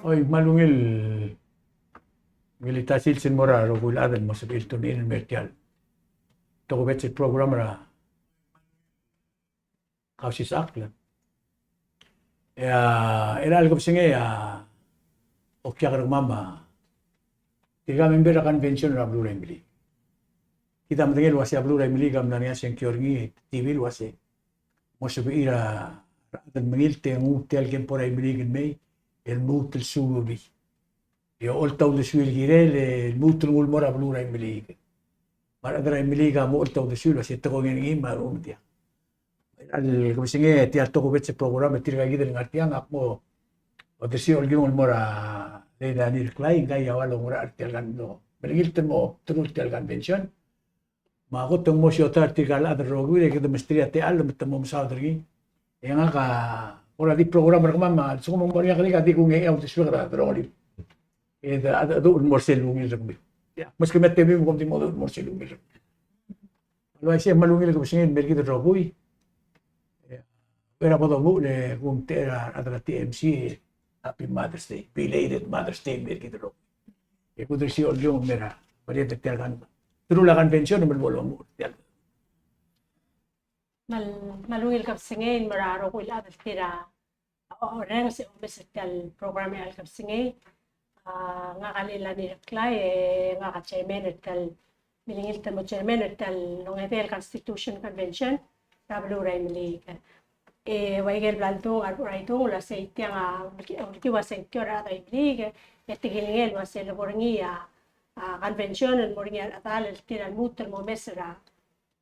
Oy, malungil militasil sin moraro kul adan mo sa ilton in mertial. To ko betsit program ra kausis akla. Era algo singe okya karang mama. Tiga member ra convention ra blue remili. Kita mtingel wasi blue remili gam na niya secure ngi TV wasi. Mo sabi ira adan mangilte ngutel kem por remili gen may الموت السوري يا قلت ودسوي الجيران الموت المرة بلورا إمليكا ما أقدر إمليكا مو قلت ودسوي بس يتقوا يعني ما روم ديا الكمسينية تيار تقوا بيتش program تيرجع جدا نعرفيان أقمو ودسوي الجيم المرة لينا نير كلاين جاي ولا مرة أرتيلان لو بلغيت مو تقول تيلان بنشان ما قلت مو شو تار تيجال هذا الرجل كده مستريا تيال متمو مساعدرين يعني ora di program mama so mo mori kali di kung ngayon sa suwera pero ali do morsel lungil rugby ya mas que mette mo di modo morsel lungil lo ay siya malungil ko singin mergi de roboy era podo mo le kung tera adra TMC happy Mother's Day belated Mother's Day mergi de roboy e kudo si olyo mera pari de tergan tru la convention mo bolo mo malungil kap singin mararo ko ila tira orang si obesetal program al kap singin nga kalila ni klay nga ka chairman tal milingil tal mo chairman tal nongetel constitution convention tablo ray mili waigel blanto ar raito la seitya nga ulti wa seitya ra ray mili etigilingel wa se laborngia convention moringia atal tira mutel mo mesra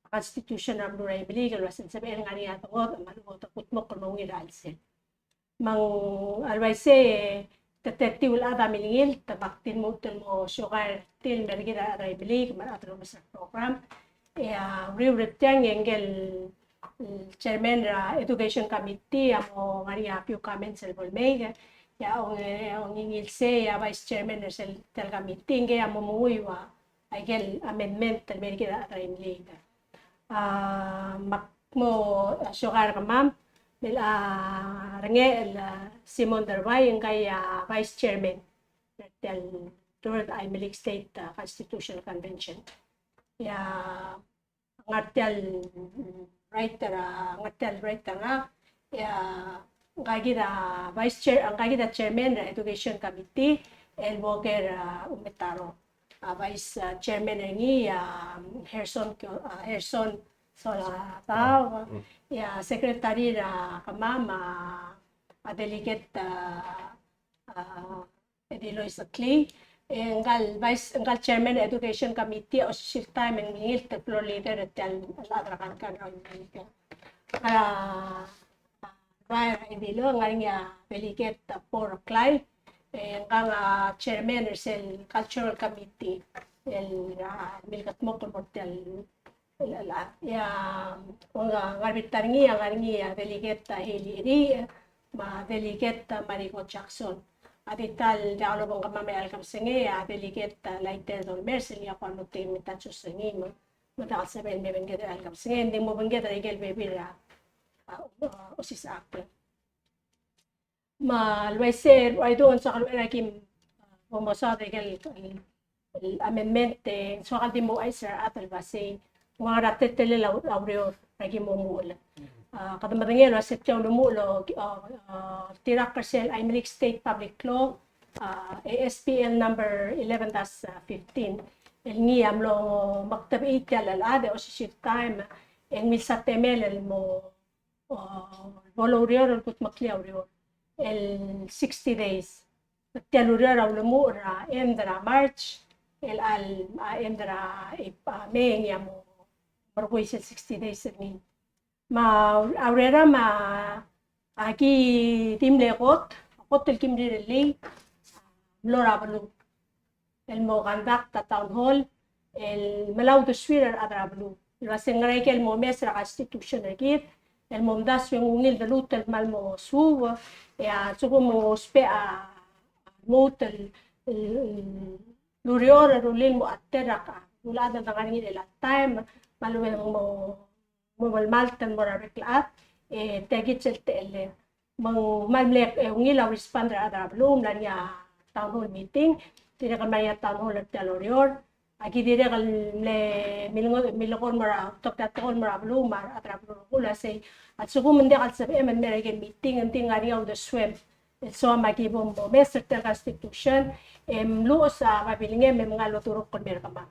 constitution ng Blu-ray legal wasin sabihin nga niya ito malugot putmok kung mawin alsin mang always tateti wala ada milingil tabaktin mo tul mo sugar til mergira ray legal man atro sa program rewritten engel chairman ra education committee amo Maria Pio comments el volmega ya ang ingil se vice chairman sa tel committee nge amo muiwa agel amendment tel mergira ray legal makmo syukar ka ma'am renge Simon Darway yung kay Vice Chairman del Lord Imelig State Constitutional Convention ngartel writer nga kagida Vice Chair ang kagida Chairman ng Education Committee El Walker Umetaro Vice Chairman ni Herson Solatao Secretary na kamama delegate Edilois Clay ngal Chairman Education Committee o shift time ng ngil te floor leader tel adrakan kan Ryan Edilo nga delegate for Clay ang chairman ng cultural committee milkat mo mortel ngarbitarngia delegate Hili ma delegate Marico Jackson adital dialog ang kamamay alkam singe delegate Lighter Dolmer siya pa no team tacho singe mo madal saben beben gede alkam singe hindi mo bangget regel bebira osis akla ما الويسير وأيضاً سأقول لكن ومصادر الأمنمنت سأقول دي مو أيسر أطل بسي وغرابت تلي لأوريور لكن مو مول قد مدنيا لو سبتيون مول تيراك كرسل Imelig State Public Law ASPL number 11-15 الني عملوا مكتب إيتال العادة أو شيء تايم إنمي ساتمل المو بولوريور الكت مكلي أوريور el 60 days telurera ulumura endra March el al endra May mo barboy sa 60 days ni ma aurera ma aquí timlekot hotel kimdireli lora balu el mo conduct town hall el malaw to swearer adra balu el el mo mesra constitution agit el mondas yung nil dalut el malmo suwa supo mo spe motel luriora rulil mo atera ka ulada na kanina la time maluwe mo maltan mora reklaat tegit sel tele mang malmlek ngila responder ada belum dan ya town hall meeting tidak maya town hall talorior aki dire kal le milokon mara toktaton mara belum mar atra kula say at sugo mende kal sabi man meregen meeting anting ngari of the swim so makibom bo master constitution luo sa mabilinge may mga luturok kon mer kama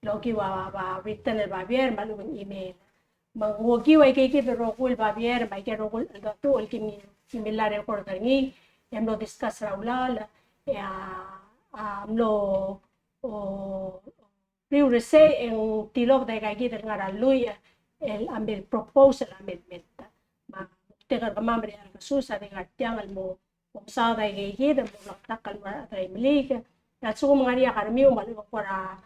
logi wa written ba bier malung email mangogi wa kay pero kul ba bier may kay rokul to ul similar record kangi lo discuss raula ya amlo priorese en tilog da kay kita ngara luya el ambil proposal amendment ma tegar kamamri ang susa de ngatiang mo sa da kay kita mo takal ma tray milig at so mga niya karmi umalu para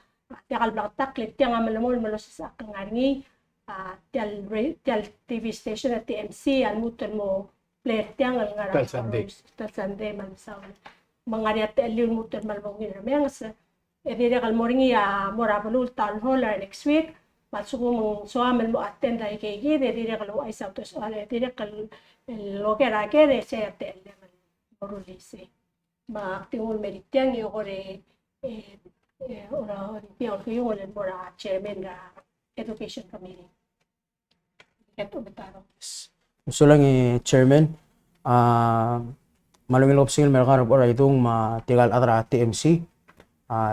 takal blak tiang amalmol malos sa kangarni tel TV station at TMC al muton mo player tiang al ngara tal Sunday man sa mga niya tel muton malbong ni ramens dire kal moringi mora bulul town hall next week masuko mong suamen mo attend ay kay gide dire kal ay sa to dire kal lo que era que de se tel morulisi ma tingul meritiang yo gore ora pior que yo le mora chairman da education committee ito betaro gusto lang chairman malumil opsingil meron ora itong matigal atra TMC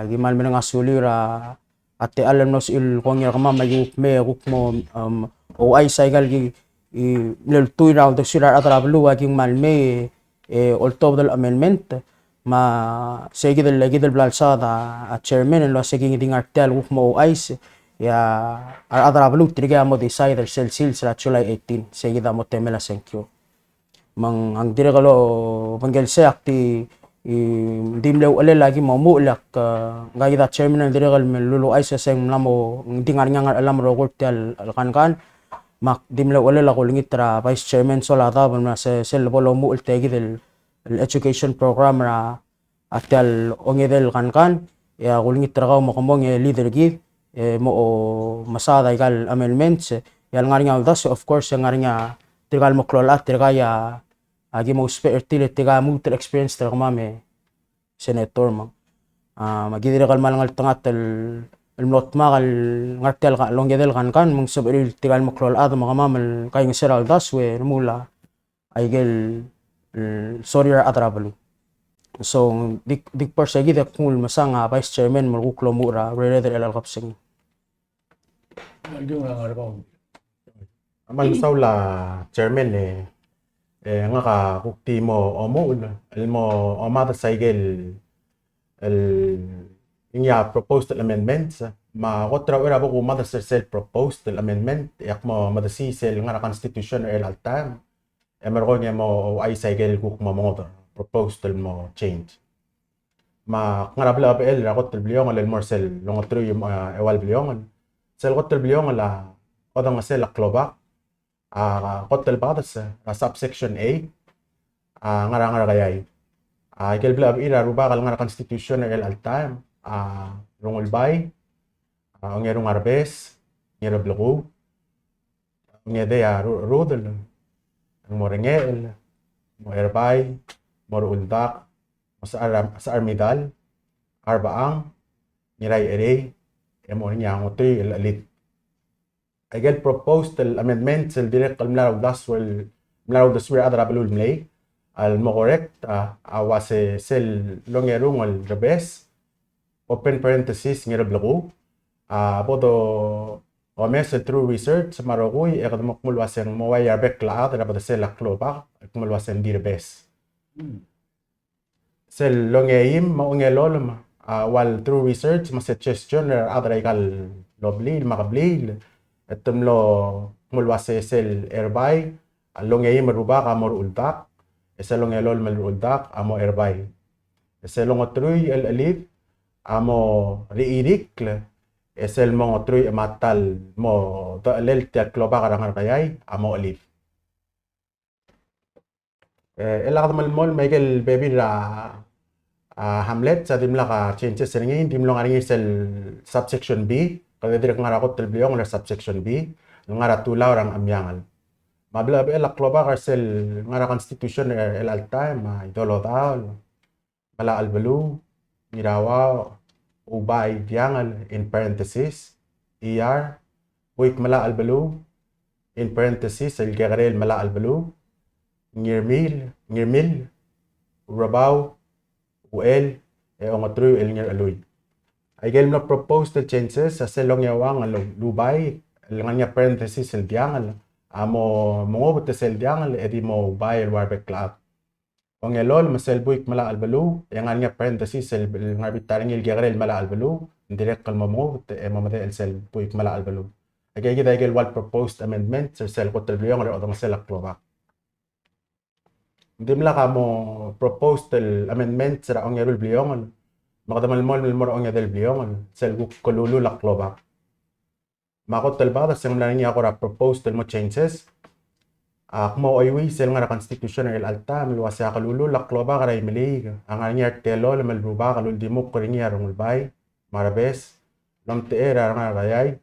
gimal menang asuli ra ate alam nos il kong kama mayup me mo o ay cycle gi lel tuy round to sira atra blu aging malme although amendment ma sige del balsada a chairman lo sige ngiting artel mo ice ya atra blu triga mo decide sel sa July 18 sige da mo temela senkyo mang ang dire kalo panggel se akti dimlew ale lagi mo mulak ngai da chairman dire kal lulu ice seng lamo ngingar ngangar alam ro kortel kan mak dimlew ale la ko lingitra vice chairman solata ban se sel bolo mu ultegi del education program ra atal ongedel kan ya kulingit trakaw mo kumbong leader gi mo masada igal amendments ya ngaringa das of course ngaringa tigal mo klolat tigaya agi mo spare tiga mo experience tra kumame senator mo magidira kal malangal tangat el not magal ngartel ka longedel kan mong sabril tigal mo klolat mo kamamal kay ngeseral das we mula aigel sorry atrabalu so dik persegi de kul masanga vice chairman mo kuklo mura rather el kapsing Yung nangarapang amal saula chairman nga ka kukti mo el mo omata saigel el inya proposed amendments ma kotra era ko mata sel proposed amendment yak mo madasi sel nga constitution el altam emergo niya mo ay saigel kuk mo proposal mo change ma ngarabla pa el rakot bilyon el morsel longotro yung ewal bilyon sel kotel bilyon la odang sel akloba kotel batas subsection A ngara kayay kel blab ira ruba kal ngara constitution el altam rongol bay ngerong arbes ngero blogo ngede rodel morengel mo erbay mo uldak mo sa armidal arbaang niray ere mo niya ang utoy elit agad proposed amendment sel direct kalmlaraw das wel adra balul mlay al mo correct awase sel longerung al rebes open parenthesis ngero blogo bodo Omes through research marokoy ekadmok mulwasen moway arbek laat dapat sel akloba mulwasen dirbes sel longeim maungelol wal through research ma suggestion adra ikal loblil makablil etumlo mulwase sel erbay longeim ruba ka mor ultak sel longelol mal ultak amo erbay sel longotruy el alif amo riirik esel mo troy matal mo lel tia kloba karang kayay amo alif elakad malmol Michael baby ra Hamlet sa dimla ka changes ngin dimlo ngari sel subsection B kada direk ngarakot telbiong la subsection B ngara tulaw rang amyangal. Mabla el akloba karsel ngara constitution el alta ma idolo daol bala albalu mirawa ubay diangal in parenthesis er buik mala albalu in parenthesis el gagrel mala albalu ngirmil rabaw uel e ongatru el ngir aluy. Ay gel na propose the changes sa selong yawang lubay el nganya parenthesis el diangal amo mongobot sel diangal edi mo ubay el warbek laat. Ong elol masel buik mala albalu yang nganya parenthesis el ngarbit taring el gagrel mala albalu direct kal mongobot e mamade el sel buik mala albalu. Ay gel wal proposed amendment sa sel kotel bliyong o dong sel akloba. Hindi mla ka mo proposed el amendment sa ong erul bliyong makadamal mo ong edel bliyong sel kululu lakloba. Makot talbada siyang mla niya ako ra proposed mo changes. Akmo oywi sel nga constitution el alta milwa siya kalulu lakloba karay milig. Ang niya telo malruba kalul dimok koringi arong ulbay marabes lomte era nga rayay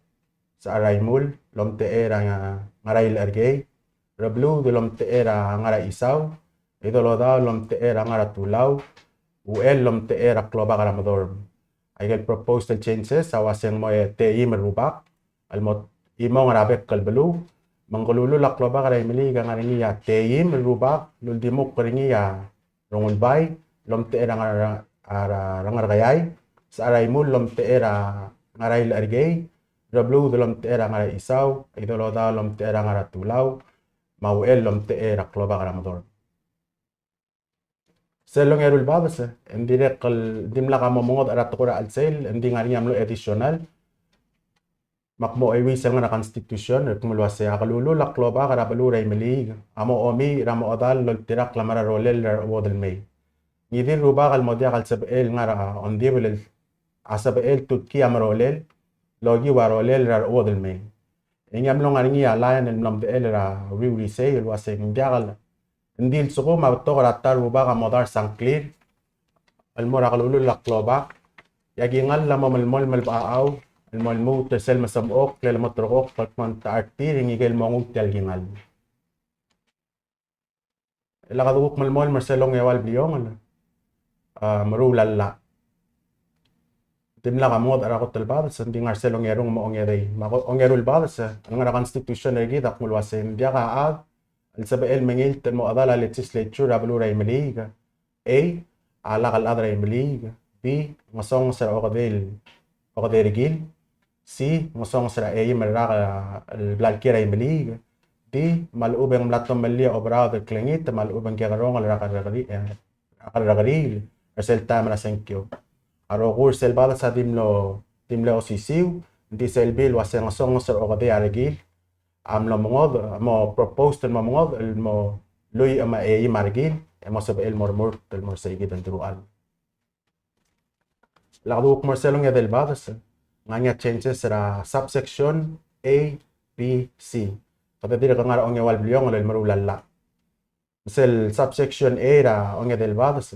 sa araymul lomte era nga ngaray largay rablu lomte era nga isaw idolo daw lomte era nga tulaw uel lomte era kloba karamador. Ay gel proposed changes awasen mo te imerubak almot imo nga rabek kalbalu mangkululu lakloba karay mili nga ringiya te imerubak luldimok koringiya rongulbay lomte era nga rangargayay sa araymul lomte era ngaray largay rablu lomte era nga isaw idolo daw lomte era nga tulaw mauel lomte era kloba karamador. Selong erul babas hindi rekal dimla ka momongod arat ko ra alsel hindi nga niya mlo additional makmo ay wisel nga constitution kumulwa sa kalulu lakloba karabalu ray melig amo omi ramo odal lol tirak lamara rolel wodel may ngidin ruba kal modia kal sabel nga on dibel asabel tutki amarolel logi warolel ra wodel may ingam lo nga niya layan el mlam de el ra wiwi say el wase ngiakal Indil suko mauto karatar ruba ka modar sangklir almora kalulu lakloba yagingal lama malmol malbaaw almol mo tesel masamok lel motrok patman taartir ngigel mongug tel gingal lakaduk malmol marselong ewal bliyong marulalla timla ka mod ara ko telbad sa nding arselong erong mo ongeray mako ongerul bad sa ang constitution egi dakmul wasen dia ka ad السبائل مجلت المؤضلة للتسليتشورة بلورا يمليغا A علاقة الأدرى يمليغا B مصون سر أغدير جيل C مصون سر أي مراغ البلالكيرا يمليغا D مالوبن ملاتون مليا أبراغ الكلينيت مالوبن كيغرون الرغريل رسل تامنا سنكيو أروغور سلبالة سا ديملو أسيسيو دي سلبيل واسين مصون سر أغدير جيل amlo mongod mo proposed mo mongod mo loy ama e margin mo sabe el mormor tel mor saygi dan drual lagduk morselong ya del badas nganya changes ra subsection A B C kada dire ka ngara ongya wal bliyong lel marulalla sel subsection A ra ongya del badas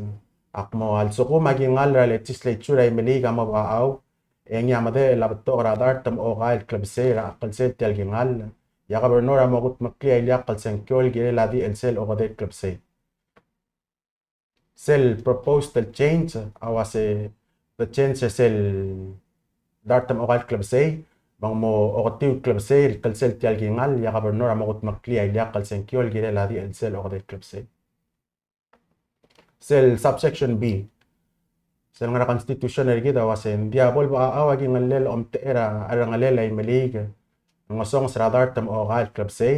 akmo al suko magingal ra legislature ay meliga mabaaw engya made labto radar tam o gail klabsera aqalsel tel gingal ya gobernador amagut makliya ilaqal sankyol gire ladi el sel ogadet klubse sel proposed the change awase the change sel dartam ogal klubse bang mo ogatiu klubse el sel tial gingal ya gobernador amagut makliya ilaqal sankyol gire ladi el sel ogadet klubse sel subsection B sel nga constitution ergida awase diabol ba awagi ngalel omteera arangalel ay maliga ngosong sradar tam ogal klubsay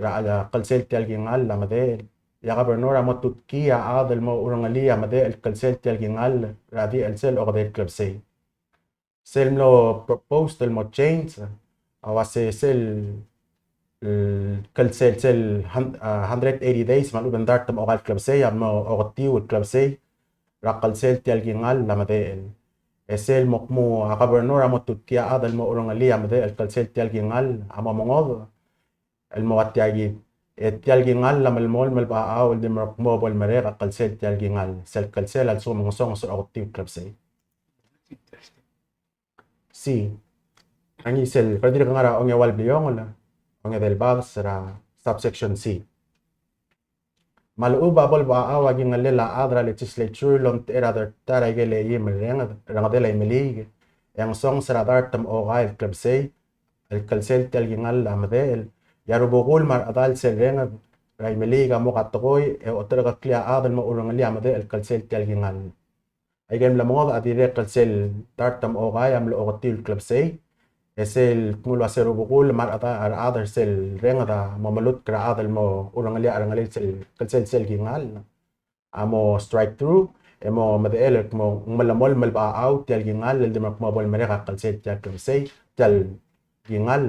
ra ala kalsel tial gingal la madel ya gobernador amo tutkiya adel mo urangalia madel el kalsel tial gingal ra di el sel ogal klubsay sel lo proposed el mo change awase sel kalsel sel 180 days maluban dar tam ogal klubsay amo ogatiu klubsay ra kalsel tial gingal la madel esel mokmo a gobernador amo tutkia adal mo urangalia made el kalsel tial gingal amo mongod el mo atiagi tial gingal la malmol malbaaw el dimokmo bol marega kalsel tial gingal sel kalsel al so mongosong so aktiv klubsay si ani sel pwede ka ngara ongya wal bliyong la onge del badas ra subsection C. Malu babol ba awagi ngalela adra legislature lom era tara gele yim rangadela imelig yang song sera dartam o gail club say el kalsel tel gingal amdel yarubugul mar adal sel rengad ray meliga mo katoy e otra klia adal mo urang ali amde el kalsel tel gingal ay gem la mo adire kalsel dartam o gail am lo otil club say esel kumulo asero bukul mar ata ar other sel rengada mamalut kra adal mo urang ali sel kalsel sel gingal amo strike through emo madel mo malamol malba out tel gingal el demak mabol mereka kalsel tel club say tel gingal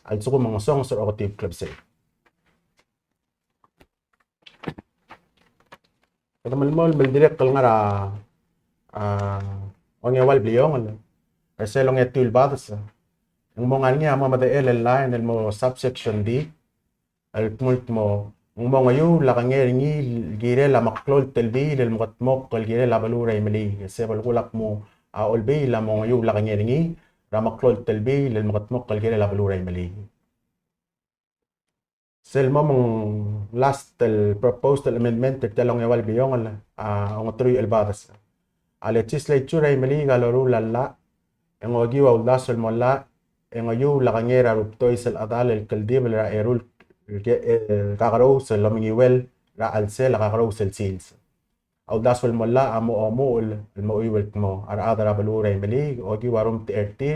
al suko mga song sur otil club say kada malmol bel direct kal ngara ongewal bliong eselong etul badas ang mga niya mo madael line mo subsection D al tumult mo ang mga yu lakangi gire la maklol telbi del mokatmok kal gire la baluray mali se balkulak mo olbi la mga yu lakangi ra maklol telbi del mokatmok kal gire la baluray mali sel mo mong last el proposed amendment talong ewal biyong ang otruy el badas a legislature ay mali galoru lalla ang ogiwa ulasol mo la en ayu la gañera ruptoy sel adal el kaldib la erul kakaraw sel lomingiwel la alse la kakaraw sel sils aw dasol molla amo el moiwel mo ar adara balura meli ogi warum terti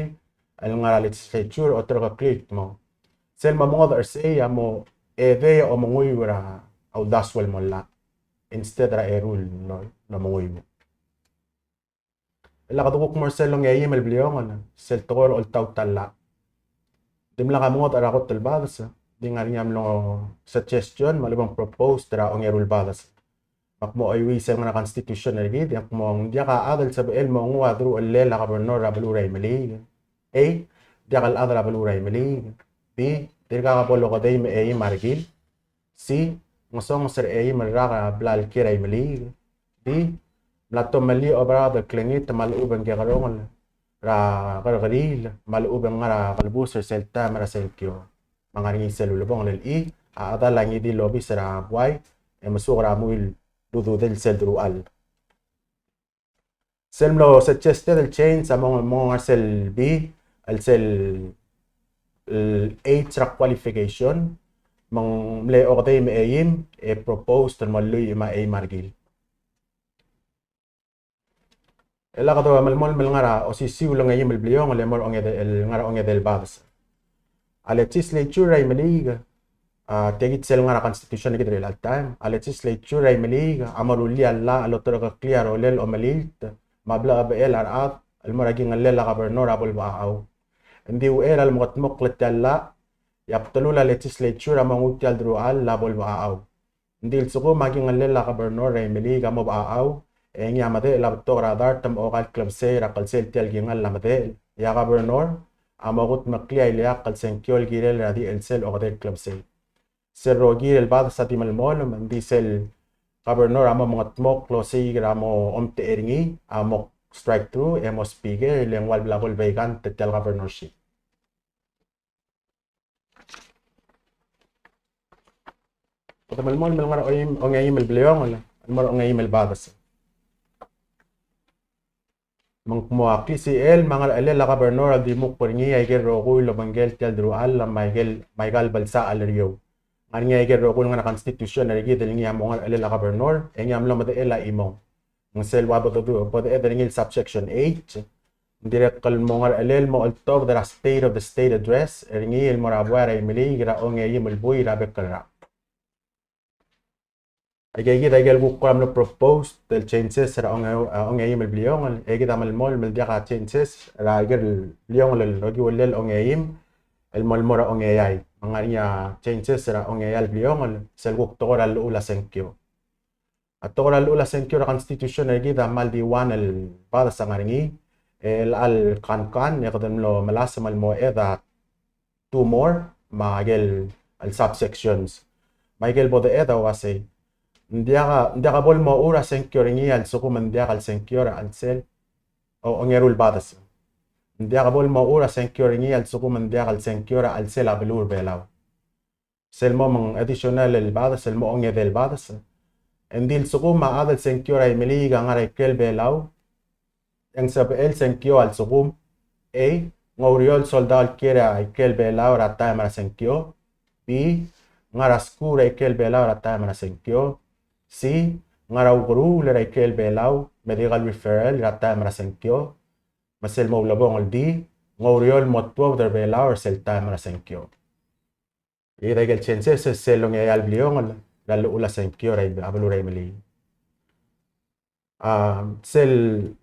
al ngara legislature otro ka click mo sel mamod ar say amo eve o monguiwra aw dasol molla instead ra erul no monguiw la kadukok mo sel long yayim el bliong sel tokor ol tawtalla dimla ka mo tara ko telbadas di nga niya lo suggestion malibang propose tara ong erul badas makmo ay wisang na constitution na gid yak mo dia ka adal sa bel mo ngwa dru el la gobernador abaluray mali a dia kal adal abaluray mali b dir ka polo ko day me ay margil c ngosong ser ay marra blal kiray mali d lato mali obra de klingit maluban ke karong ra gargaril malubang ngara kalbuser selta mara selkyo mangaring selulubong lel i aada langi di lobby sera buay e masukra muil dudu del seldrual selmlo suggested el change among sel b el sel h ra qualification mang mle okday me ayim e proposed maluy ma ay margil ela kato malmol ngara o sisiw lang ayim el bliong le mol onge el ngara onge del badas a legislature ay maliga tegit sel ngara constitution gid real time a legislature ay maliga amaruli alla alotro ka clear olel o malit mabla abel arat el maragi ngalela gobernador abol baaw hindi u era al mukatmok letalla yaptulula legislature among utial drual labol baaw hindi suko magi ngalela gobernador ay maliga mo baaw engi amade la tora dartam o kal club se ra kal sel tel gingal lamade ya gobernador amagut makliya ilya kal senkyol girel radi el sel o del club se ser rogir el bad sa timal mol mandi sel gobernador amo mga tmok lo se gramo omte eringi amo strike through emo speaker lengwal blagol vegan tel governorship tamal mol mel ngara oyim ongay mel bleong wala mor ongay mel badas mangkumakli si el mangal ale la gobernador di muk porngi ay ger rogo lo bangel tel drual la Michael Balsa alrio ang ay ger rogo nga constitution na gid ngi amongal ale la gobernador engi amlo made ela imong ng sel wabo do pode eder ngi subsection 8 direct kal mongal ale mo altob the state address ngi el morabwara imili gra onge yimul boy rabe kala Agay agay bukram no propose del changes ra ong ayim el bliong agay amal mol mel dia ka changes ra agay liong lel rogi wolel ong ayim el mol mora ong ayay mga niya changes ra ong ayal bliong sel guk toral ula senkyo at toral ula senkyo ra constitution agay amal di wan el para sa ngaringi el al kan yakadem lo malasam al mo eda two more magel al subsections Michael bode eda wasay Ndia ka bol mo ura senkyo ringi al suko mandia kal senkyo al sel o ongerul badas. Ndia ka bol mo ura senkyo ringi al suko mandia kal senkyo al sel abelur belaw. selmo mang additional el badas selmo onge del badas endil sukum ma adal senkyo ray meli gangara kel belau yang sab el senkyo al sukum a ngoriol soldal kera kel belau rata mara senkyo b ngara skura kel belau rata mara senkyo c ngara ugru le kel belau medical referral rata mara senkyo masel mo labong el d ngoriol motwo der belau sel ta mara senkyo ida gel chances selong ay albliong lalo ula senkyo ray abulu ray meli sel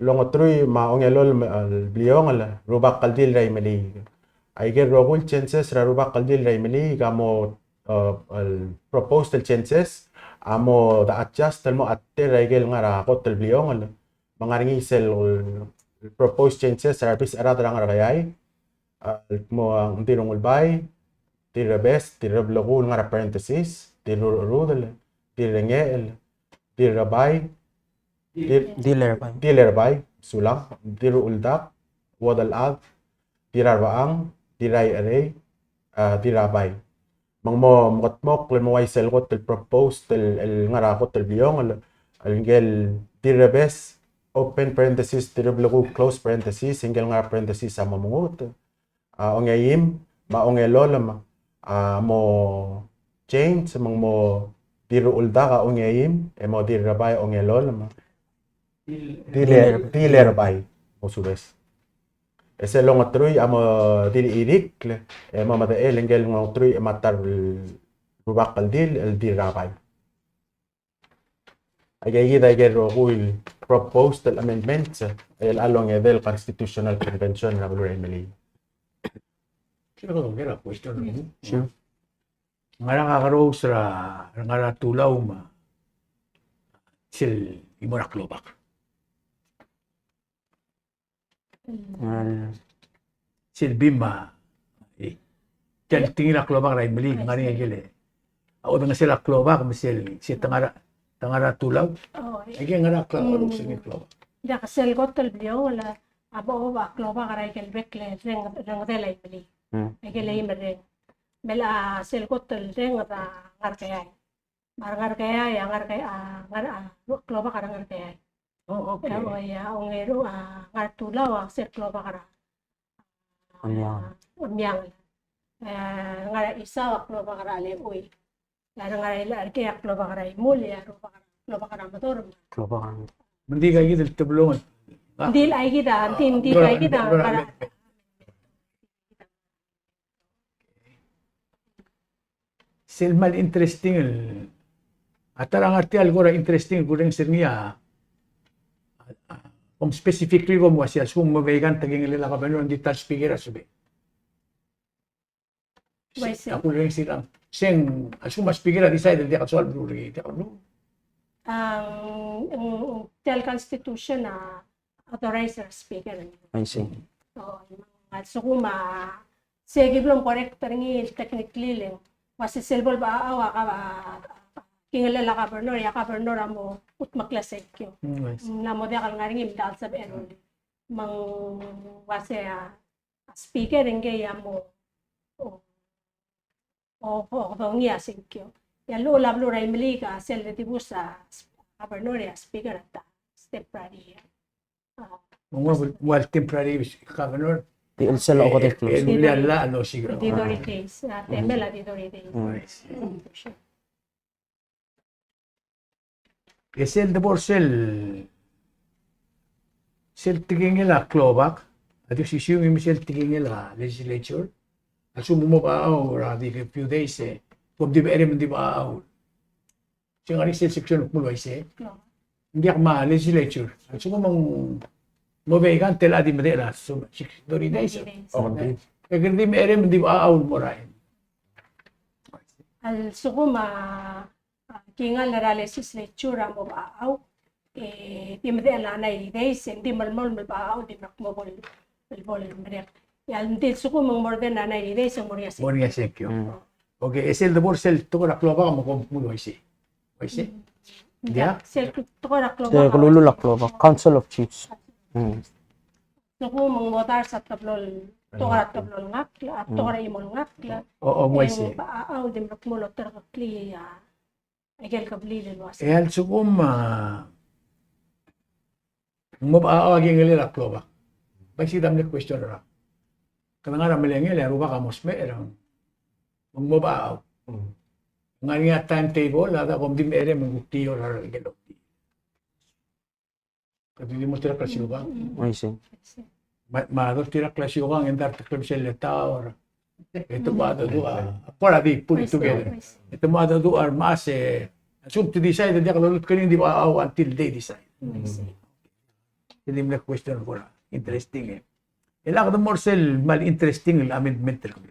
longotrui ma ongelol bliong la rubak kaldil ray meli ay ger rogul chances ra rubak kaldil ray meli gamo proposed chances amo da adjust mo atte ray gel ngara hotel bliong la mangaringi sel proposed chances ra bis ara ngara kayay mo ang tinungul bay tira best tira blogul ngara parenthesis tira rudel tira ngel tira bay dealer bay sulang tira uldak wadal ag tira waang tira array tira bay mangmo mokmok le mo ay selgot el proposed el ngara ko tel biong el ngel tira best open parenthesis tira blogul close parenthesis single ngara parenthesis sa mamungot ongayim ma ongelol mo change mang mo diru ulda ka ongayim mo dirabay ongelol ma dealer bay mo subes ese long atruy amo dili irik mo mada elengel ng atruy matar rubak dil el dirabay agay ro will proposed amendments el along del constitutional convention na bulur emily. Sino kaya question mo? Sure. Nga nakakaroos nga natulaw ma sil imo naklobak. Sil bima Diyan tingin naklobak ray mali nga niya gili. Ako nga sila klobak masil si tangara tulaw. Ay nga naklobak sil klobak. Da kasel gotel blio wala abo ba kloba karay kelbekle reng delay mali. Egele imere mela sel gotel reng ta ngarkayay. Marngarkayay ngar kloba karang ngarkayay. Oh, okay. Ya ongero ngartulaw sel kloba kara. Amyang. Ngara isa kloba kara le uy. Lara ngara ila kaya kloba kara muli kloba kara motor. Hindi kayo dito tabulungan. Hindi kayo kita kara. Silmal interesting atarang arti algo interesting gureng sirnya om specifically mo siya sum mabegan taging nila ka bano hindi touch figure sabi ako rin silang sing asuma speaker decide hindi ka solve rule ito ang tel constitution na authorizer speaker I see. So kuma sige blong correct ringi technically lang wasi silbol ba awa ka kingala ka bernor amo utmaklasek yo na mo dia kal ngaring imdal sa error mang wasi speaker ringi amo o ngia sinkyo ya lo lablo ray milika sel de tibusa bernor ya speaker at step pradi well temporary governor Di sila ako tayo close. Nila ano siguro. Didori days. Temela didori days. Kasi el debor sel tiging nila klobak at yung sisiyong yung sel tiging nila legislature at sumumo pa ako radi a few days kung di ba eri di ba ako siya nga rin sel section of mulway hindi ako legislature at sumumang Movegan tela di madera so 60 days. Okay. Kaya di mere di aaw mo rin. Al suguma kingal na legislature mo aaw di madera na days hindi malmol aaw di makmobol mere. Yan di suguma more than 90 days mo riya. Mo riya sekyo. Okay, esel de borsel to na kloba mo ko mo isi. Isi. Yeah. Sel to na kloba. Kaya kalululak kloba, Council of Chiefs. So kung mga motar sa tablol Tora tablol ngakla, tora imol ngakla. Oo, mo isi. Baaw dim rakmulo tarakli agel kablilin was. Ehal sukum mabaaw aging nila kloba. Basi dam le question ra. Kalangara melengel ya ruba ka mosme erang. Mabaaw. Nga timetable ada kom dim ere mengukti ora gelo. Kasi mo tira klase ba? I see. Ma tira klase ko ang endar ta klase leta ora. Ito ba do para di put it together. Ito mo do are mas assume to decide dia kalau kanin di ba until they decide. Hindi mo na question ko na. Interesting eh. Ila ko morsel mal interesting ang amendment ko.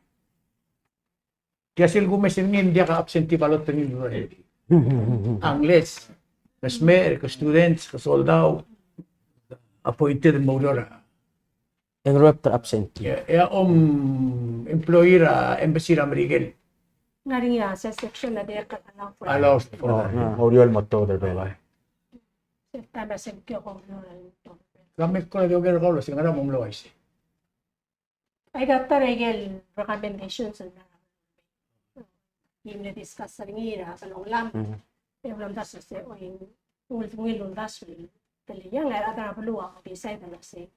Kaya sil gumesin ngin dia ka absentee balot ngin do. Angles, kasmer, ka students, ka soldado appointed mo dora. Ang rep absent. Ya employee ra embassy ra Miguel Ngaring sa section na dia katalang for. allows for that. Oriol motor dala. Tama sa kyo ko no. Kami ko na doger ko sing ara mong lois. Ay gata regel recommendations na. Yung na-discuss sa ngira, sa long lam. Yung lam das na siya, o yung ngilong das, tali yan, ay ata na paluwa, decide na siya.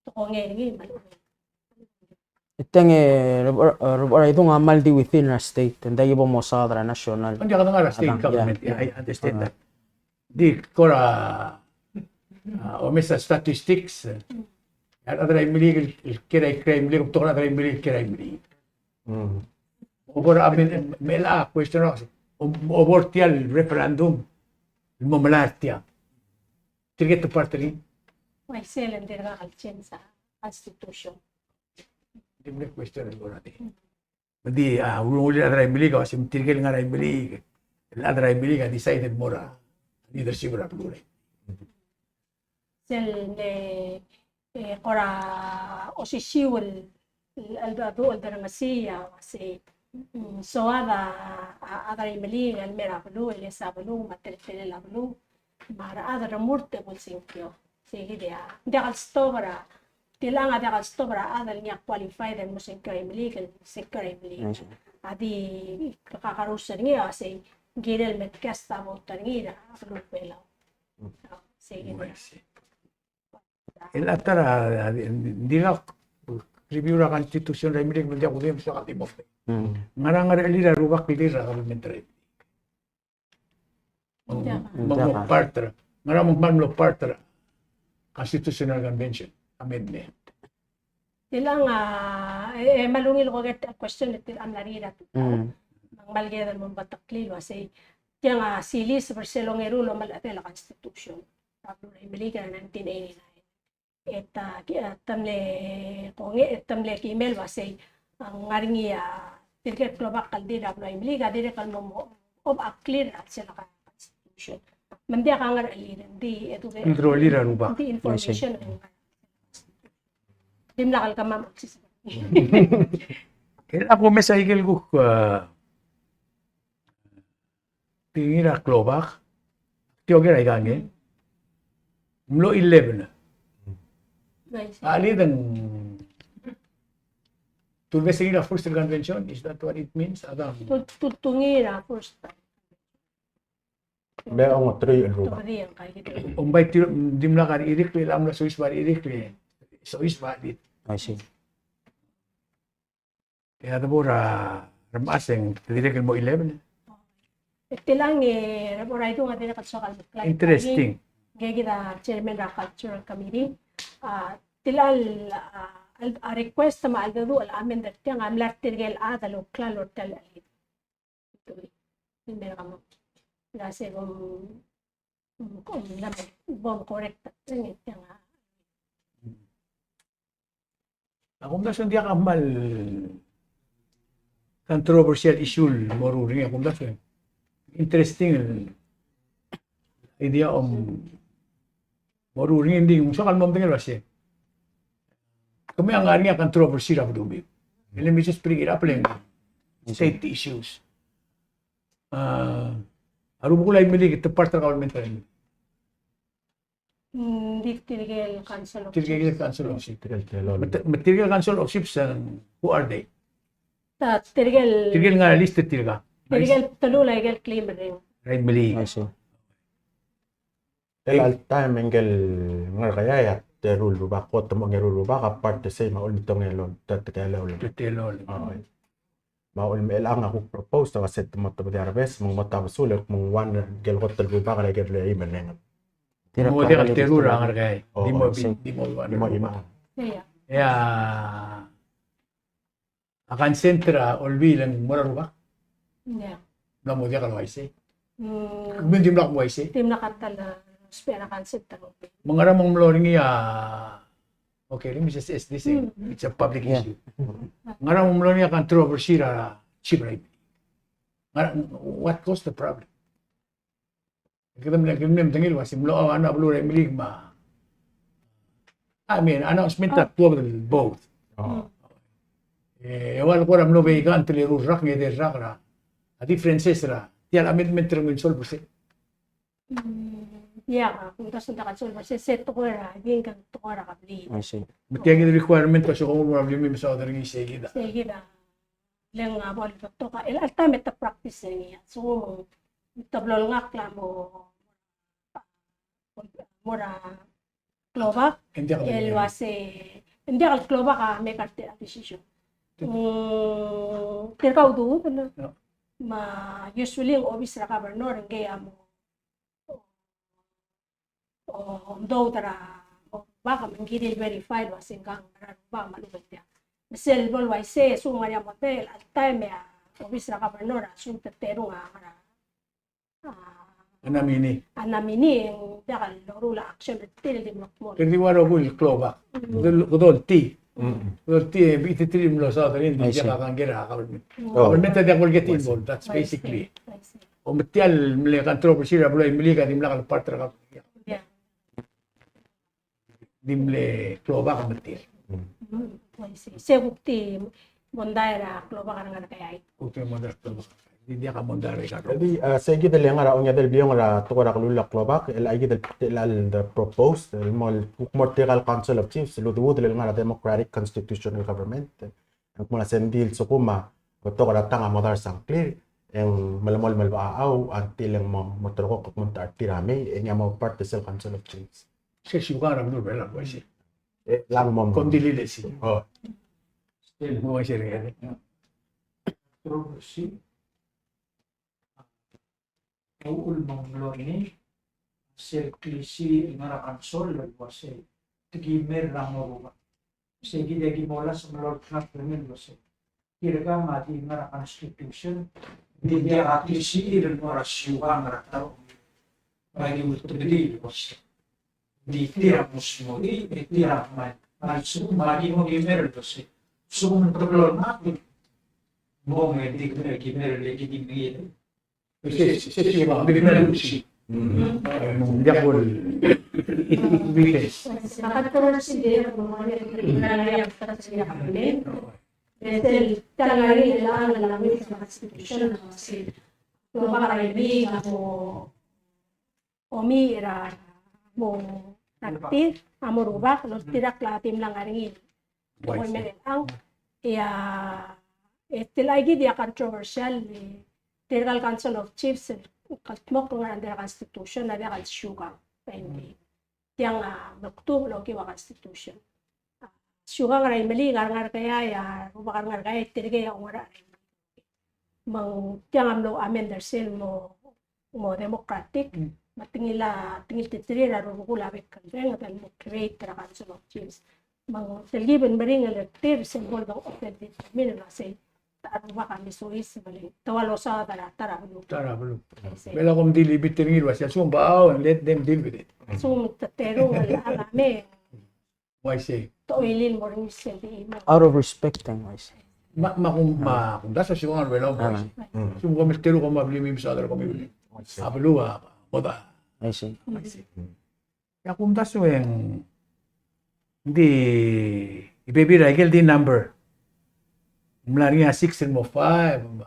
So, kung ngayon, maluwa. Iteng ito nga maldi within a state, hindi ibo mo sa national. Hindi ka nga state Atang, government, yeah. I understand that. Di ko ra o mesa statistics. At adra imili kiray crime li to na adra imili kiray imili. Over amin mela question overtial referendum momalartia. Tirget to parte ni May selen din nga kalchen sa constitution. dimle question ko natin. Hindi uli adra imili ka kasi tirgel nga ra imili. Adra imili ka decided mora leadership ra pulay. Sel de kora osisiwal al-adu al-darangasiya kasi so ada imali al mera blu el esa blu matel la blu mara ada murte bol sinkyo sige dia kal stobra tilang ada kal stobra ada niya qualified and musin kay imali kal sikay imali adi kakarusan niya kasi girel met kasta mo tangira blu pela sige El atara hindi nga review ra constitution ra imili mo dia ko din sa katimo. Ngarang lira rubak lira parliamentary. Mga part ngarang magmamlo part constitutional convention amendment. Tilang malungil ko get question iti am narira. Mang malgedan mo batakli kasi tiang silis Barcelonero lo malatel constitution. Tapos imili ka 1989. Eta tamle email kasi ang ngaringi tirket global kaldira blo imili ga dire kal mo of a clear at sila ka constitution. Mandia ka ngar alira di eto Intro lira rubak. di information dim lakal ka ma'am El ako mesahigil ko tingira klobak. Tiyoger ay gange. Mlo 11. Ali dan tulbe seguir a first convention, is that what it means? Adam. tutungira first time. May ang three and ruba. Tupadi ang kay gitu. Umbay dimla kan irik pe lam la Swiss bar irik pe. Swiss bar dit. I see. Kaya tabora ramaseng direk mo 11. Tilang raporay ito nga din nakasokal. Interesting. Gaya kita chairman ng cultural committee. Tilal a request sa maaldado al amin dati ang amlar tirgel adalo klalo tal alit. Ito hindi na kamo. Kasi kung naman bom correct tingit nga. Ako dasan dia kamal controversial issue moruring ako dasan. Interesting idea moruring hindi yung sakal mo tingin kasi. Kami ang nga controversy ra dumi. Let me just bring it up lang. State issues. Aru ko lang mili kita part ng government rin. Hindi Tirigel Council of Tirigel Chiefs. Council of Chiefs. Tigal-tilol. Tirigel Council of Chiefs, who are they? Tirigel Tirigel nga listed Tirigel. Talula Igel claim rin. Right, mali. I see. Al time engel ngar kaya ya terul ba ko tamo ngerul ba ka parte say maul mitong elon tatelol. Tutelol. Okay. Maul me lang ako propose to set mo to di arbes mong mata sulok mong one gel hotel ba ka gel le imen Tira Mo ka dia kalit terura ito. nga kay. Oo, Di mo sige. di mo di mo ima. Kaya, Ya akan sentra olbi lang mura ba? yeah. Na mo dia kalaway say. Kung di mo mo say. Team na katala, spera concept tanong. Mga ramong mloring ya. Okay, let me just say this. It's a public Yeah. issue. Mga ramong mloring ya controversy ra cheap right. What caused the problem? Kita melihat tengil masih melo anak belum milik ma. I mean, announcement that two of them both. Oo. Wala ko ram no be kan tele rak ngi de rak ra. A differences ra. Tial amendment ram min solve se. Yeah, kung tapos na kasul, kasi set to ko ra, hindi ka to ko ra kabli. I see. Matiang the requirement kasi kung mo problem mi sa other ngi se gida. Sige na, lang nga bol to ka, el alta meta practice niya. So, tablol nga kla mo, mura, klova, Hindi ako. el wase, hindi ka klova ka, may karte a decision. Tirkaw do, No. usually ang office ra governor, ang kaya mo, daw tara, baka mangkiri verified wasing kang ba malubad niya. Misel bol wai se so nga motel at time ya office ra governor asun tetero nga ara. Anamini. Anamini ang dakal lorula action til di mo. Kasi wala ko il kloba. Kudol ti. Kudol ti ititiri mo sa other hindi I see. siya kakanggira ka. Oh. Government that will get involved. That's basically. O matial mali controversy ra buloy mili ka di mla part ra ka. Yeah. Dimle kloba ka matial. Se bukti monday ra kloba ka nga kaya. Kung mo dar kloba. Hindi ka mondar ka. Jadi segi del yang ara onya del biong ara to ra kalula klobak el agi del the proposed el mol Mortigal Council of Chiefs lu du del ngara democratic constitutional government ang mula sendil sukuma to ra tanga modar sang clear yang malamol malbaaw until yang mo motorko kung munta tirame enya mo part del Council of Chiefs Se sugara mo bela ko si. lang mo Kondili de si. oh Still mo si re. Controversy. Uul mong ini serklisi ngarakan sol wase tigimer rangoruba segi degi mola semlor knak dengan wase kira mati ngarakan constitution dia aklisi dan orasio ngarakar bagi untuk diri wase di tira musmo di tira mai su magi mo gimer wase sumun terlor nak mo ngedik gimer lagi di ngir Se sugara di na lusi. Hindi ako witness. Nakatulong si Deo mga nangyayang sa siya kapilin. Dahil talaga rin nila ang lalamig sa constitution kasi kung baka kaibig ako omira mo nagti, amurubak, no tirak latim lang aringin. Kung meron ang tilagi dia controversial Federal Council of Chiefs kaltmok nga under constitution na dia kalsyugang hindi yang noktum lo kiwa constitution syugang ray mali ngar kaya ya bakar ngar kaya tirige ya ora mang yang amlo amender sel mo democratic matingila tingil titiri ra ro kula bek kan nga tal mo create ra Council of Chiefs mang telgiben bering elective symbol do offended min na say ano ba kami Swiss balik tawalo sa tara Tara belum. Bela kung dili bitingil was assume baaw and let them deal with it. so tatero wala alame Why say? toilin mo rin sindi mo Out of respect time, I see. Kung dasa siya nga wala ko. Sum ko mistero ko mablim sa other community. Abulua moda. I see. Ya kung daso yung hindi ibebira igel din number. Mlari nga 6 mo 5.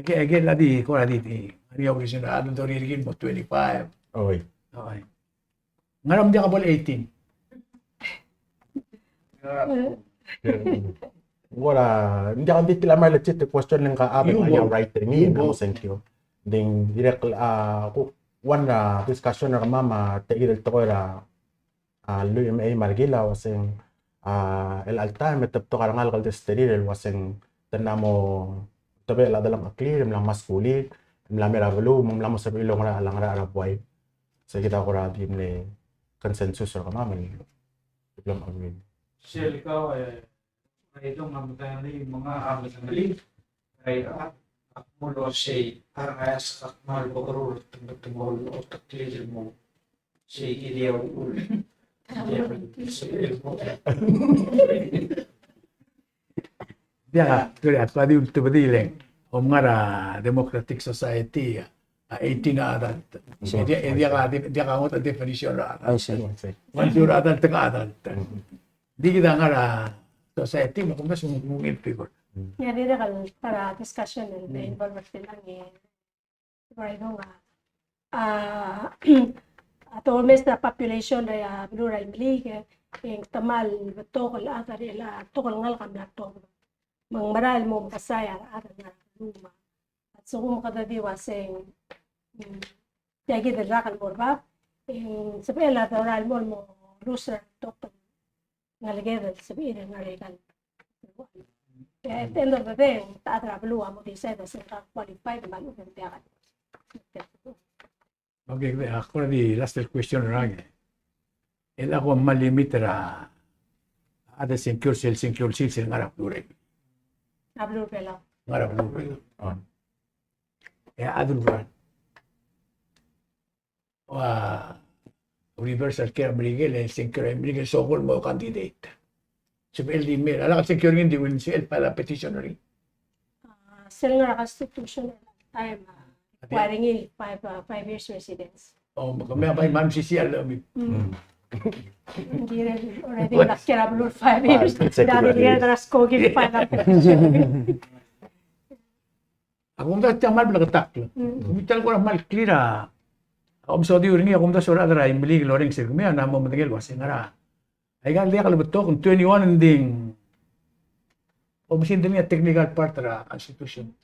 Again, ladi ko ladi. Ano yung reason na adon to ririgin mo 25. okay Okay. Ngaram di ka bol 18. Wala, hindi ako dito lang legit question ng kaabot Yung niya bo. writer ni Yung mo bo. thank you. Ding direct one discussion na mama te irel to ra lu ay margila wasing el altan metap to karangal kal testeril wasing tanamo tabe la dalam clear lang maskulit lang merabulu lang mo sa ilong ra lang ra boy so kita ko ra din le consensus ra mama ni diplom agree. Sir, ikaw ito mamatay na yung mga amin ng galing. Kaya akmulo say aras akmal bokro tumol o taklir mo say ideal ul. Dia ka, kaya padi ultibadileng. Ngara Democratic Society, 18 na adult. Dia ka ngot definition ra. I see. Once you're adult, adult. Di kita ngara society, makumda sumungin figure. Yan rin kal para discussion na involve sila ng ito nga. Ato mes na population na Blue-Ray League, yung tamal beto kal atar ila to kal ngal kam to. Mang maral mo kasaya atar na luma. At so kung kadadi waseng yagi dala kal morba, sa pela oral mo loser to ngalagay sabihin nga legal. At the end of the day, taatra blue mo di sa qualified man ug tiyakan. Okay, ako na di last question rang. El ako malimit ra ada secure cell ngarap dure. Blue pela. Ngarap dure. Adul brand. Universal care brigel el secure brigel sokol mo candidate. Sabi di mer, ala ka secure hindi win si el pala petitionary. Sila nga constitution time requiring 5 years residence. Oh, makamaya pa imam si siya alam. Hindi rin already nakira blue 5 years. Consecutive Dati niya years. taras kogin pa na. Ako mda tamal bla kataklo. Kumital ko mal clear. Ako mso di uringi ako mda sura dra imbili loring sir kumaya na mo mtagel wasi ngara. Ay gal dia kalabot kung 21 ending. O masin din technical part ra constitution.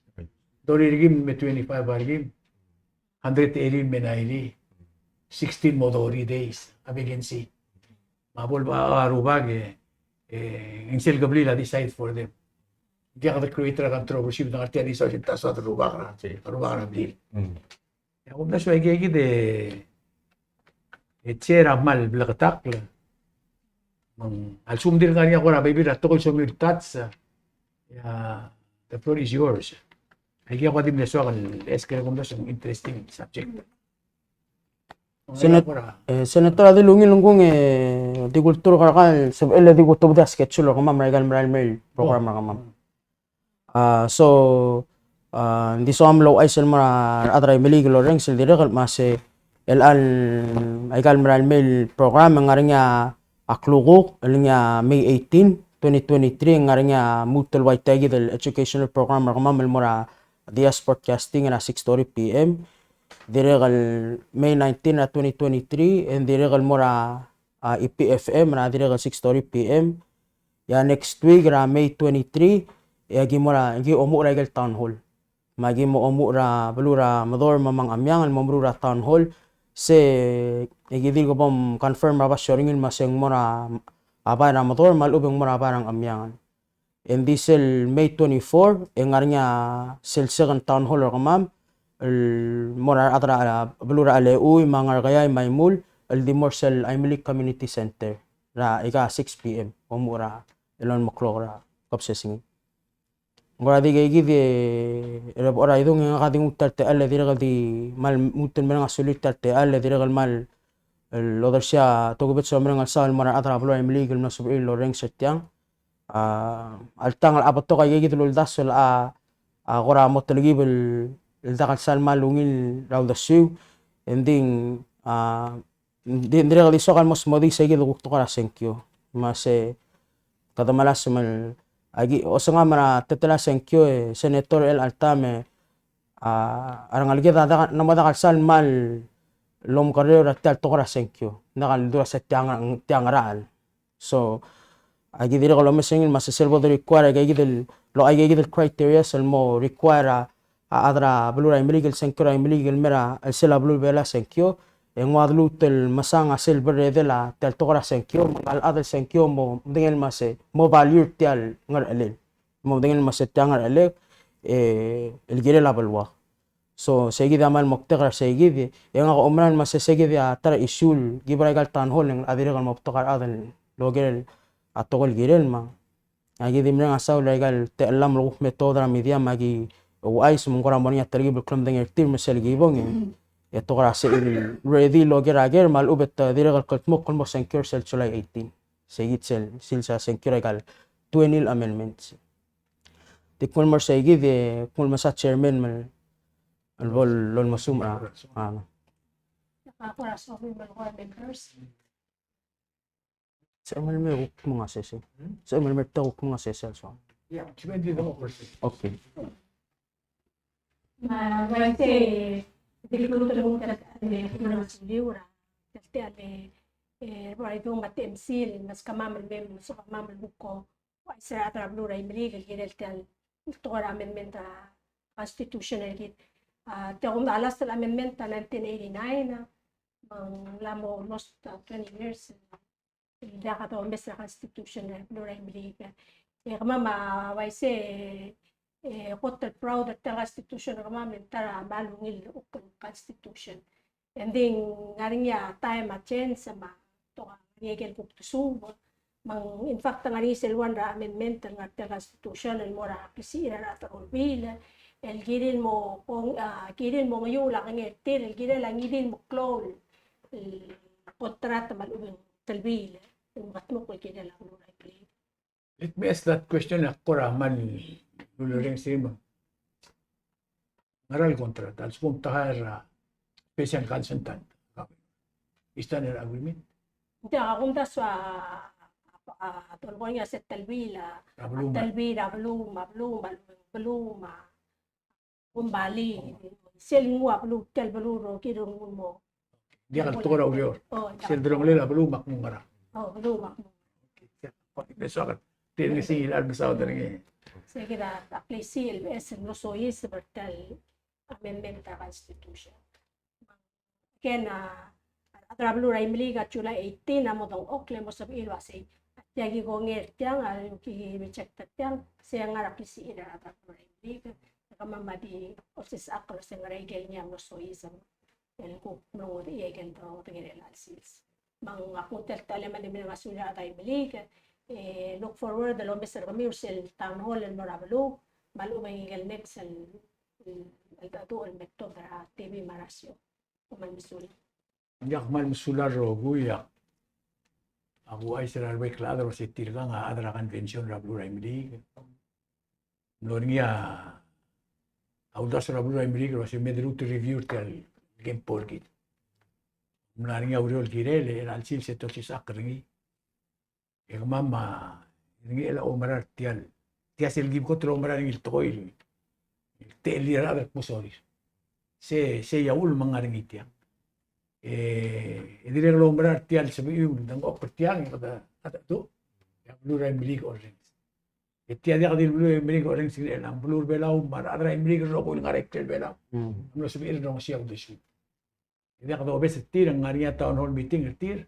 Dori rigim me 25 rigim. 118 menaili. 16 modori days. Abigency. Mabol ba arubag in sel gablila decide for them. Dia ka create ra controversy ng artiya ni sa taso at rubag ra. Rubag ra bil. Ya kung na siya gigi de etchera mal blakatakla. Al sumdir nga niya ko na baby na tukol sumirtats. The floor is yours. Ay kaya ko din neso kan esker kung das interesting subject. Senator adi lungin lungkung di kultur karakal sab ela di kultur das sketchulo kamam regal mail program kamam. So hindi so amlo ay sel mara adray meligo reng sel dire mase el al ay gal mail program ngaringa aklugok elnya May 18 2023 ngaringa mutual white tagi del educational program kamam mora Dias Podcasting na 6:30 PM. Diregal May 19 na 2023 and diregal mora EPFM na diregal 6:30 PM. Ya next week ra May 23 ya gimora gi omu regal town hall. Magi mo omu ra balura mador mamang amyangan mamrura town hall se igidil ko bom confirm ra ba shoringin maseng mora aba na mador malubeng mora barang amyangan. And this May 24 engarnya sel second town hall or kamam mora atra balura aleu mangar kaya maimul el Dimorsel Aimlik Community Center ra ika 6 PM omura elon maklora kapsesing ngora di gigi di ora idong nga kading utarte alle diragal di mal muten menang asulit tarte alle diragal mal lodersya togobet so menang sal mora atra balura Aimlik el nasubil loreng setyang altang abato kay gigi dulul dasol agora mo taligi bel dakal salma lungil raw dasu ending dire gali sokal mos modi segi dugto kara senkyo mase kada malas mal agi osanga mara tetela senkyo senator el altame arang algi da namada kal salmal lom karera tel tokora senkyo nakal dura sa tiangaraan so agi dire kalau mesengin mas selbo de require lo ay criteria sel mo require adra blura illegal senkyo illegal mera sela blur bela senkyo en wadlu tel masanga sel berde de la tel tokora senkyo al adel senkyo mo dengan mas mo value tel ngar alel mo dengan mas tiangar alel el gire la balwa so seguida mal moktegar seguida yang ako umran mas seguida tara isul gibra gal tan hol ng adire gal moktegar adan logel atogol girel ma agi dimre asaw legal te alam lo metoda media magi o ais mongora monia tergi belum dengan tim mesel gibong ya togara se ready logger ager mal ubet dire gal kotmo kolmo secure sel July 18 seguid sel sa secure gal 20 amendments di kolmo seguid kolmo sa chairman mal lol masum Nakakura sa mga members. sa MLM mga session sa MLM tawag mga session so Yeah, 20%. okay Kasi, hindi ko tulong ka ng suliwra. Kasi, ito mati MC, mas kamamal mem, so kamamal buko. Sa atrablo ray merigal, ginel ito ka amendment constitutional git. Kung alas sa amendment 1989, lamo almost 20 years. Hindi ka ito mes na constitutional, ray merigal. Kama waise hotel proud at constitution kama tara malungil ukol constitution and then ngaring ya time at change sama to ngegel kuk tusubo mang in fact ngari selwan ra amendment ng constitution el mora kisira ra ta olbila el girin mo kung girin mo ngayon lang ngetil el girin lang girin mo clone el kontrata malubing talbila yung matmo ko girin lang ulay play. Let me ask that question ako raman lulureng sima. Ngaral kontrata, als puntahar special consultant. Istan er agreement. Hindi akong daswa tolong niya sa talbila, baluma, kumbali, selingwa tel baluro kirung mo. Dia kal tukar urior. Sildrong lela balumak mong ngara. Baluma. Besokat. Tinig singil al besaw dari. Sige na, aklisi LBS no soy sa bertal amendment ta constitution. Ken atrablo ray miliga chula 18 amo dong okle mo sab ilwa say. Yagi go nger tiang al ki check tiang siya nga aklisi ira atrablo ray miliga kama madi osis aklo sa ray gel niya no soy sa el ko no di egen to tigere analysis. Mang akuntel tale man di masula ray miliga look forward the Mr. Ramir sel town hall and Morabalo malumay igal next al dato al metto para TV Marasio kuman misul Yak mal musular ro guya. Ako ay sir arbay klaro si tirga nga adra convention rablu raimdig. Nornia audas rablu raimdig ro si medrut review tel game porkit. Mlaringa uriol girele al sil se tosi sakringi. Yang mama ini ela omarar tial el gib kotro omarar ngil toil te lira der pusoris se yaul mangaring itiang dire lo omarar tial sebiu dang opertiang kata tu ya blur milig orange tiada kadil blur milig orange sila lang blur belau mar adra milig ro ko ngarek tel belau no sebiu dong siap desu ini kada obes tir ngaria town hall meeting tir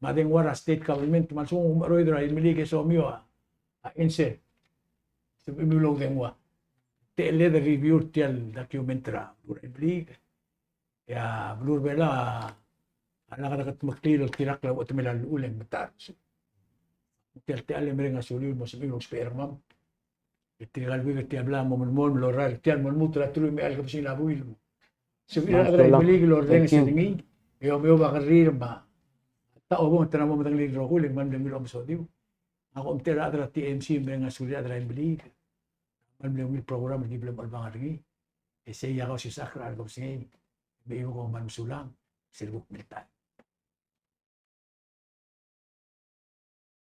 madeng wara state government masung maroy dra milige so mio inse so imulong dengwa te le the review tel documentra blur blig ya blur bela ala kada kat maklilo tirak la otmelan uleng matar tel te ale merenga sulul mo sabi los permam itigal bi te habla mo mol lo ral tel mol mutra tulu me al kapsin abuil so ila adra blig lo reng singi yo meo ba karir ba tao mo tanamo mo tanglig ro huling man demi rom so diu ako umtera adra TMC menga surya adra belig man mil program di belum albang ringi e sei ako si sakra ko singi be ko man sulang silbuk militar